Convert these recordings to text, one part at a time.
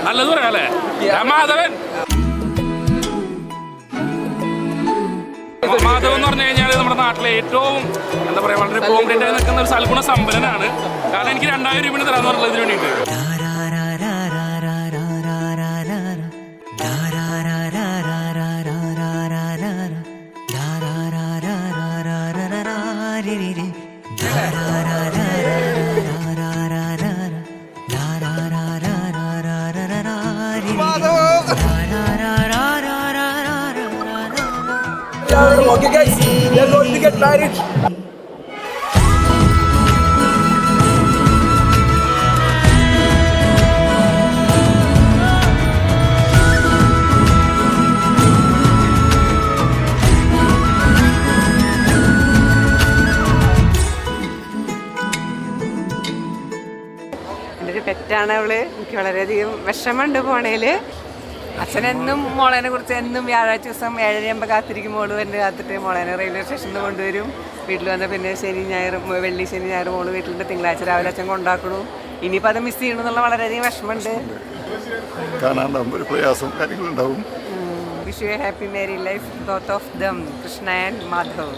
നല്ലത് പറയാല്ലേ മാധവൻ മാധവൻ എന്ന് പറഞ്ഞു കഴിഞ്ഞാൽ നമ്മുടെ നാട്ടിലെ ഏറ്റവും എന്താ പറയാ വളരെ കോമ്പറ്റന്റ് ആയി നിൽക്കുന്ന ഒരു സൽഗുണ സമ്പന്നനാണ്. കാരണം എനിക്ക് 2000 രൂപ തരാന്ന് പറഞ്ഞത് ഇതിന് വേണ്ടിയിട്ട്. Okay guys, we are going to get married. എൻ്റെ ഒരു പെറ്റാണ് അവള്. എനിക്ക് വളരെയധികം വിഷമമുണ്ട് പോണേല്. അച്ഛനെന്നും മോളേനെ കുറിച്ച് എന്നും വ്യാഴാഴ്ച ദിവസം 7:30 കാത്തിരിക്കും. മോള് എൻ്റെ കാത്തിട്ട് മോളേനെ റെയിൽവേ സ്റ്റേഷനിൽ നിന്ന് കൊണ്ടുവരും. വീട്ടിൽ വന്നാൽ പിന്നെ ശനി ഞായർ വെള്ളി ശനി ഞായർ മോള് വീട്ടിലുണ്ട്. തിങ്കളാഴ്ച രാവിലെ അച്ഛൻ കൊണ്ടാക്കണു. ഇനിയിപ്പോൾ അത് മിസ് ചെയ്യണമെന്നുള്ള വളരെയധികം വിഷമമുണ്ട്. കാണാണ്ടാവും ഒരു പ്രയാസവും കാര്യങ്ങളുണ്ടാവും. Wish you a happy marry life both of them, Krishna and Madhav.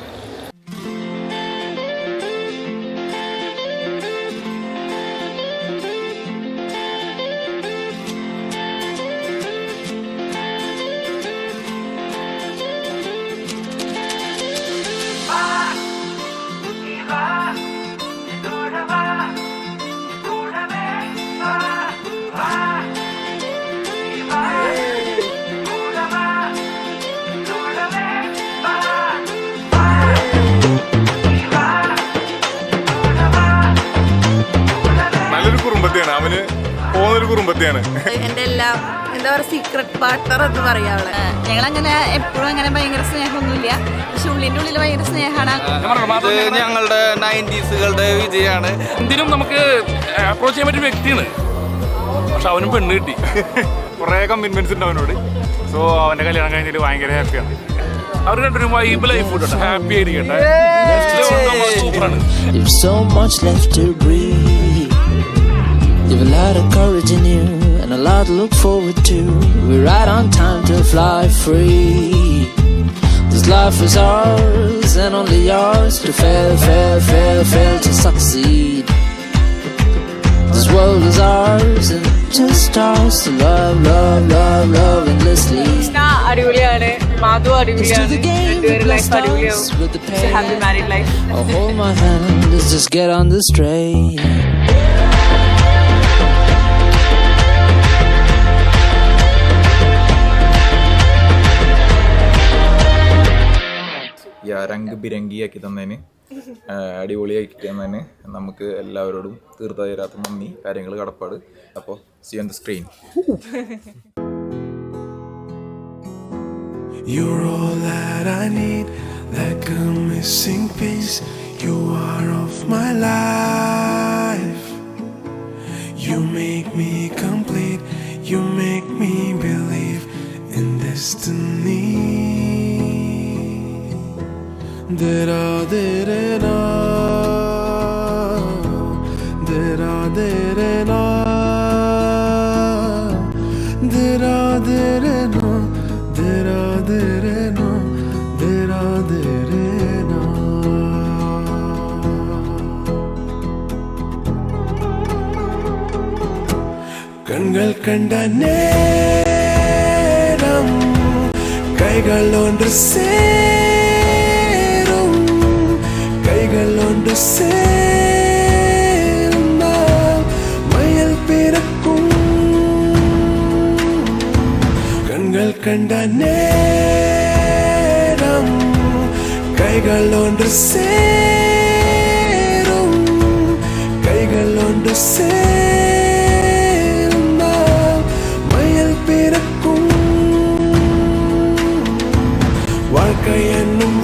അവന് പോകുന്നൊരു കുടുംബത്തെയാണ്. എൻ്റെ എല്ലാം എന്താ പറയുക സീക്രട്ട് പാർട്ട്ണർ എന്ന് പറയാം. ഞങ്ങളങ്ങനെ എപ്പോഴും അങ്ങനെ ഭയങ്കര സ്നേഹമൊന്നുമില്ല, പക്ഷെ ഉള്ളിൻ്റെ ഉള്ളിൽ ഭയങ്കര സ്നേഹമാണ്. ഞങ്ങളുടെ 90s വിജയമാണ്. എന്തിനും നമുക്ക് അപ്രോച്ച് ചെയ്യാൻ പറ്റിയ വ്യക്തിയാണ്. പക്ഷെ അവനും പെണ്ണ് കിട്ടി. കുറേ കമ്മിറ്റ്മെന്റ്സ് ഉണ്ട് അവനോട്. സോ അവന്റെ കല്യാണം കഴിഞ്ഞിട്ട് ഭയങ്കര ഹാപ്പിയാണ്. അവർ രണ്ടൊരു വൈബ് ലൈഫ് ഉണ്ട്. ഹാപ്പി ആയിരിക്കട്ടെ. സൂപ്പറാണ്. You've a lot of courage in you and a lot to look forward to. We're right on time to fly free. This life is ours and only yours to fail to succeed. This world is ours and just ours to love endlessly. അടിപൊളിയാണ്, മാധു അടിപൊളിയാണ്, രണ്ടുപേരും life അടിപൊളിയാവും. Happy married life. Hold my hand, let's just get on this train. രംഗ് ബിരങ്കിയാക്കി തന്നതിന്, അടിപൊളിയാക്കി തന്നതിന് നമുക്ക് എല്ലാവരോടും തീർത്ത തരാത്ത നന്ദി, കാര്യങ്ങൾ കടപ്പാട്. അപ്പോൾ see on the screen. You're all that I need, like a missing piece. You are of my life. You make me complete. You make me believe in destiny. Dera dere na, dera dere na, dera dere na, dera dere na, dera dere na. കണ്ണുകൾ കണ്ട നേരം കൈകൾ ഒன்று சேரும், கைகள் ஒன்று சேர்ந்தால் மயில் பிறக்கும். கண்கள் கண்ட நேரம் கைகள் ஒன்று சேரும், கைகள் ஒன்று சேர்ந்தால் மயில் பிறக்கும். வாழ்க்கை என்னும்